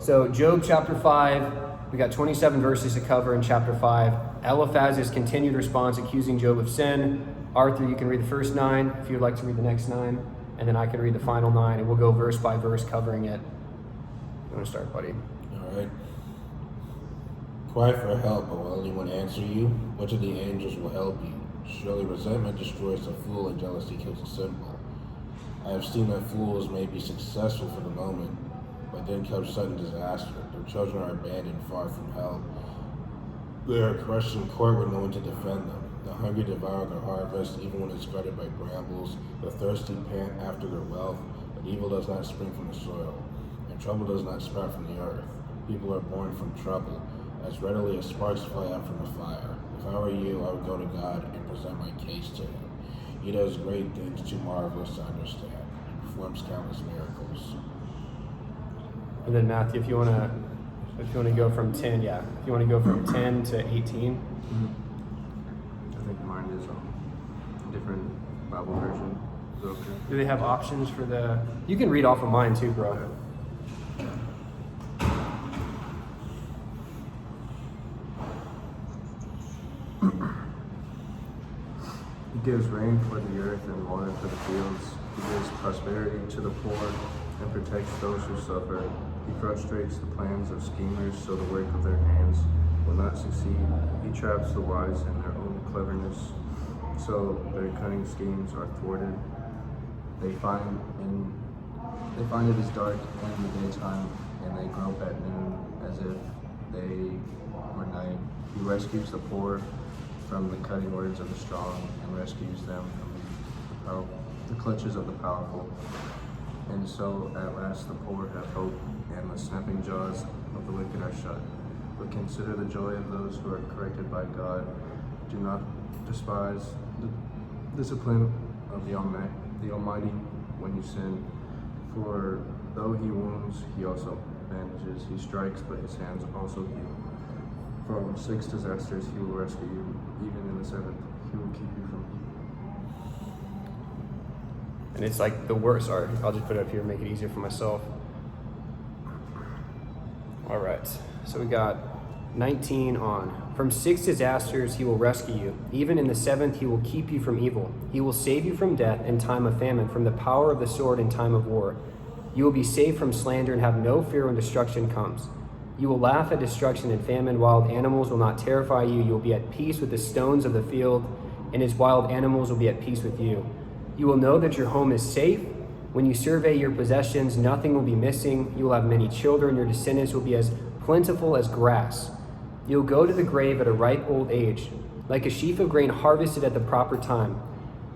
So Job chapter 5, we got 27 verses to cover in chapter 5. Eliphaz's continued response accusing Job of sin. Arthur, you can read the first 9 if you would like to read the next 9, and then I can read the final 9, and we'll go verse by verse covering it. You want to start, buddy? All right. Cry for help, but will anyone answer you? Which of the angels will help you? Surely resentment destroys the fool and jealousy kills the simple. I have seen that fools may be successful for the moment, but then comes sudden disaster. Their children are abandoned far from help. They are crushed in court with no one to defend them. The hungry devour their harvest, even when it's guarded by brambles. The thirsty pant after their wealth, but evil does not spring from the soil, and trouble does not sprout from the earth. People are born from trouble, as readily as sparks fly out from a fire. If I were you, I would go to God and present my case to him. He does great things too marvelous to understand. He performs countless miracles. And then Matthew, if you want to go from 10, if you want to go from 10 to 18. I think mine is a different Bible version. Is it okay? Do they have options for the? You can read off of mine too, bro. He gives rain for the earth and water for the fields. He gives prosperity to the poor and protects those who suffer. He frustrates the plans of schemers, so the work of their hands will not succeed. He traps the wise in their own cleverness, so their cunning schemes are thwarted. They find it is dark in the daytime, and they grope at noon as if they were night. He rescues the poor from the cutting words of the strong, and rescues them from the clutches of the powerful. And so at last the poor have hope, and the snapping jaws of the wicked are shut. But consider the joy of those who are corrected by God. Do not despise the discipline of the Almighty when you sin. For though he wounds, he also bandages. He strikes, but his hands also heal. From 6 disasters he will rescue you. Even in the 7th, he will keep you from evil. And it's like the worst. Sorry, I'll just put it up here, make it easier for myself. All right, so we got 19 on. From 6 disasters he will rescue you. Even in the 7th he will keep you from evil. He will save you from death in time of famine, from the power of the sword in time of war. You will be saved from slander and have no fear when destruction comes. You will laugh at destruction and famine. Wild animals will not terrify you. You will be at peace with the stones of the field, and his wild animals will be at peace with you. You will know that your home is safe. When you survey your possessions, nothing will be missing. You will have many children. Your descendants will be as plentiful as grass. You will go to the grave at a ripe old age, like a sheaf of grain harvested at the proper time.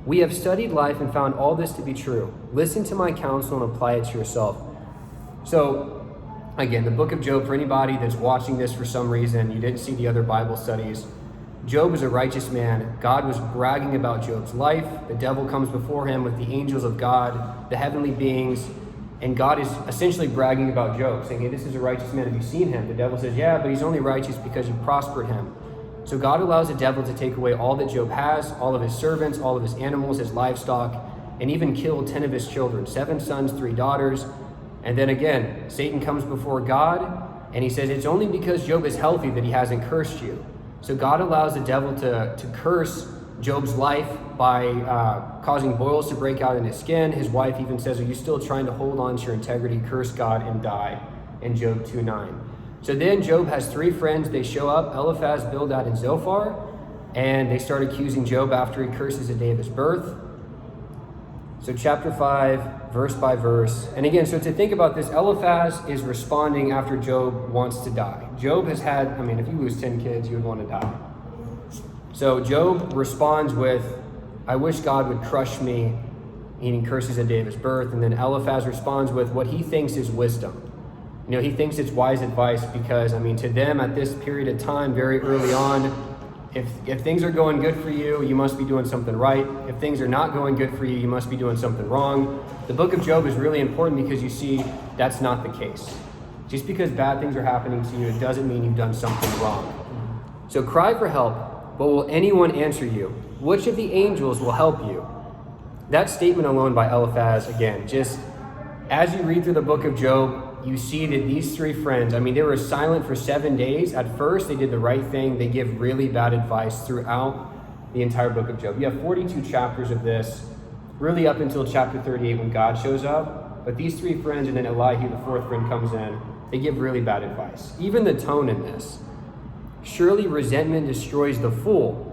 We have studied life and found all this to be true. Listen to my counsel and apply it to yourself. So, again, the book of Job, for anybody that's watching this for some reason, you didn't see the other Bible studies, Job is a righteous man. God was bragging about Job's life. The devil comes before him with the angels of God, the heavenly beings, and God is essentially bragging about Job, saying, hey, this is a righteous man. Have you seen him? The devil says, yeah, but he's only righteous because you prospered him. So God allows the devil to take away all that Job has, all of his servants, all of his animals, his livestock, and even kill 10 of his children, 7 sons, 3 daughters. And then again, Satan comes before God, and he says, it's only because Job is healthy that he hasn't cursed you. So God allows the devil to curse Job's life by causing boils to break out in his skin. His wife even says, are you still trying to hold on to your integrity? Curse God and die, in Job 2:9. So then Job has 3 friends. They show up, Eliphaz, Bildad, and Zophar, and they start accusing Job after he curses the day of his birth. So chapter 5, verse by verse. And again, so to think about this, Eliphaz is responding after Job wants to die. Job has had, if you lose 10 kids, you would want to die. So Job responds with, I wish God would crush me. He curses the day of his birth. And then Eliphaz responds with what he thinks is wisdom. He thinks it's wise advice because, to them at this period of time, very early on, if things are going good for you, you must be doing something right. If things are not going good for you, you must be doing something wrong. The book of Job is really important because you see that's not the case. Just because bad things are happening to you, it doesn't mean you've done something wrong. So cry for help, but will anyone answer you? Which of the angels will help you? That statement alone by Eliphaz, again, just as you read through the book of Job, you see that these three friends, I mean, they were silent for 7 days. At first, they did the right thing. They give really bad advice throughout the entire book of Job. You have 42 chapters of this, really up until chapter 38 when God shows up. But these three friends, and then Elihu, the fourth friend, comes in. They give really bad advice. Even the tone in this. Surely resentment destroys the fool,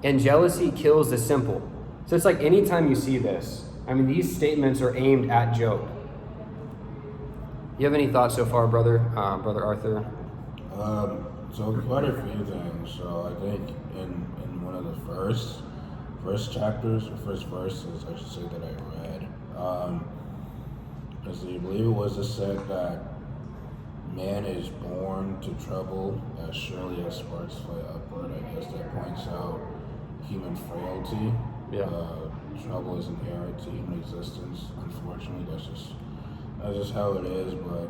and jealousy kills the simple. So it's like anytime you see this, I mean, these statements are aimed at Job. You have any thoughts so far, brother Arthur? So quite a few things. So I think in one of the first chapters, or first verses, I should say, that I read, I believe it was said that man is born to trouble as surely as sparks fly upward. I guess that points out human frailty. Yeah. Trouble is inherent to human existence. Unfortunately, that's just how it is. But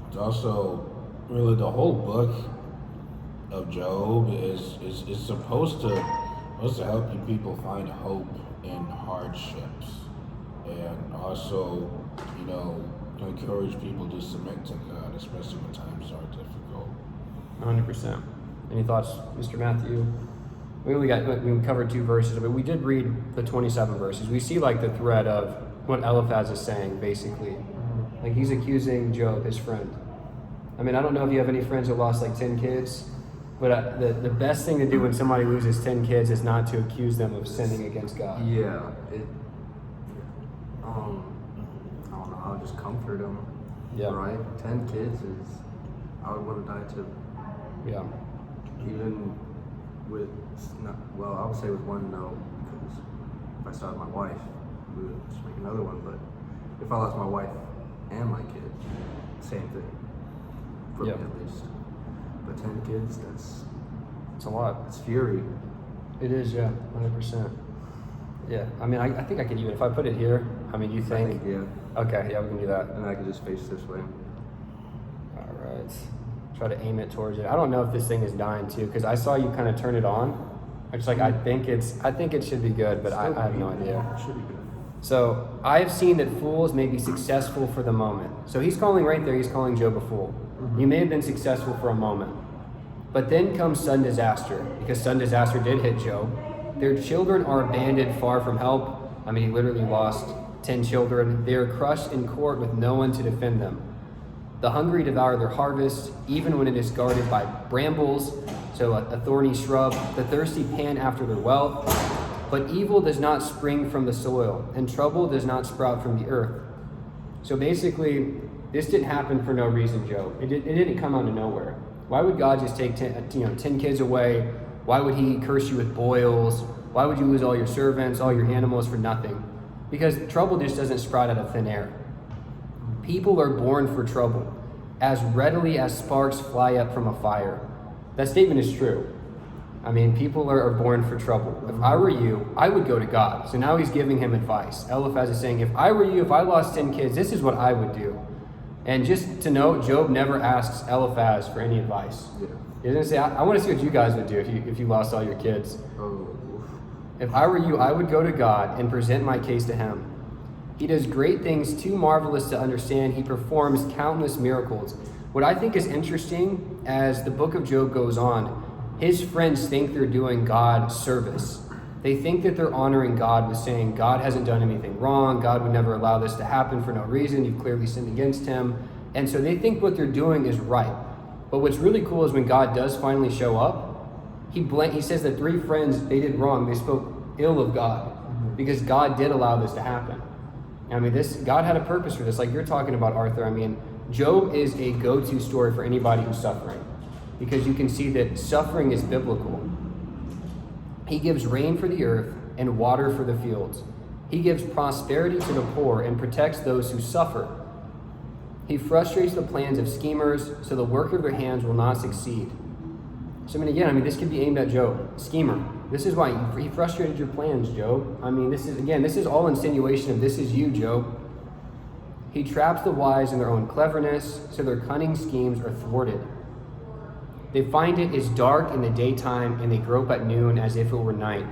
it's also really the whole book of Job is supposed to help you people find hope in hardships, and also, to encourage people to submit to God, especially when times are difficult. 100%. Any thoughts, Mr. Matthew? We covered 2 verses, but we did read the 27 verses. We see like the thread of what Eliphaz is saying, basically. Like he's accusing Job, his friend. I mean, I don't know if you have any friends who lost like 10 kids, but the best thing to do when somebody loses 10 kids is not to accuse them of sinning against God. Yeah, I don't know, I'll just comfort them. Yeah. Right? 10 kids I would want to die too. Yeah. Even with, I would say with one, no, because if I started my wife, we would just make another one, but if I lost my wife and my kid, same thing, for me at least. But 10 kids, It's a lot. it's fury. It is, yeah, 100%. Yeah, I mean, I think I could even, if I put it here, I mean, you think? I think, yeah. Okay, yeah, we can do that. And I could just face this way. All right. Try to aim it towards it. I don't know if this thing is dying too, because I saw you kind of turn it on. It's like, I think it should be good, but I have no idea. It should be good. So I have seen that fools may be successful for the moment. So he's calling Job a fool. You may have been successful for a moment. But then comes sudden disaster, because sudden disaster did hit Job. Their children are abandoned far from help. I mean, he literally lost 10 children. They are crushed in court with no one to defend them. The hungry devour their harvest, even when it is guarded by brambles, so a thorny shrub. The thirsty pant after their wealth. But evil does not spring from the soil, and trouble does not sprout from the earth. So basically, this didn't happen for no reason, Job. It didn't come out of nowhere. Why would God just take 10 kids away? Why would he curse you with boils? Why would you lose all your servants, all your animals for nothing? Because trouble just doesn't sprout out of thin air. People are born for trouble, as readily as sparks fly up from a fire. That statement is true. I mean, people are born for trouble. If I were you, I would go to God. So now he's giving him advice. Eliphaz is saying, if I were you, if I lost 10 kids, this is what I would do. And just to note, Job never asks Eliphaz for any advice. Yeah. He doesn't say, I want to see what you guys would do if you lost all your kids. Oh, If I were you, I would go to God and present my case to him. He does great things too marvelous to understand. He performs countless miracles. What I think is interesting as the book of Job goes on, his friends think they're doing God service. They think that they're honoring God with saying, God hasn't done anything wrong. God would never allow this to happen for no reason. You've clearly sinned against him. And so they think what they're doing is right. But what's really cool is when God does finally show up, he says that 3 friends, they did wrong. They spoke ill of God because God did allow this to happen. I mean, God had a purpose for this. Like you're talking about, Arthur. I mean, Job is a go-to story for anybody who's suffering because you can see that suffering is biblical. He gives rain for the earth and water for the fields. He gives prosperity to the poor and protects those who suffer. He frustrates the plans of schemers so the work of their hands will not succeed. So this could be aimed at Job, schemer. This is why he frustrated your plans, Job. I mean, this is all insinuation of this is you, Job. He traps the wise in their own cleverness, so their cunning schemes are thwarted. They find it is dark in the daytime, and they grope at noon as if it were night.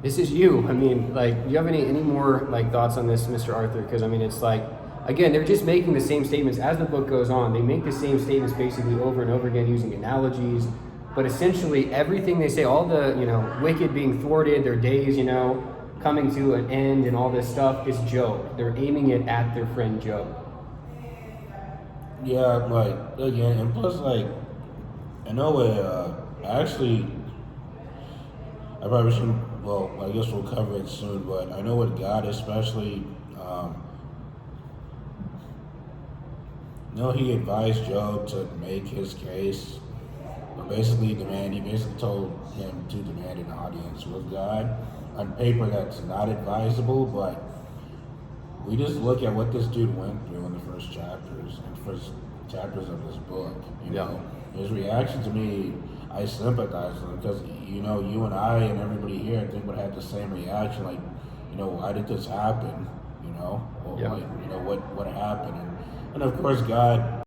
this is you. I mean, like, do you have any more like thoughts on this, Mr. Arthur? Because I mean, it's like, again, they're just making the same statements as the book goes on. They make the same statements basically over and over again using analogies, but essentially everything they say, all the wicked being thwarted, their days coming to an end, and all this stuff is Job. They're aiming it at their friend Job. Yeah, like again, and plus, like, I know I probably shouldn't. Well, I guess we'll cover it soon, but I know with God, especially, he advised Job to make his case, but basically he basically told him to demand an audience with God. On paper, that's not advisable, but we just look at what this dude went through in the first chapters of this book. His reaction to me, I sympathize with him because you and I and everybody here, I think, would have the same reaction. Like, why did this happen? What happened? And of course, God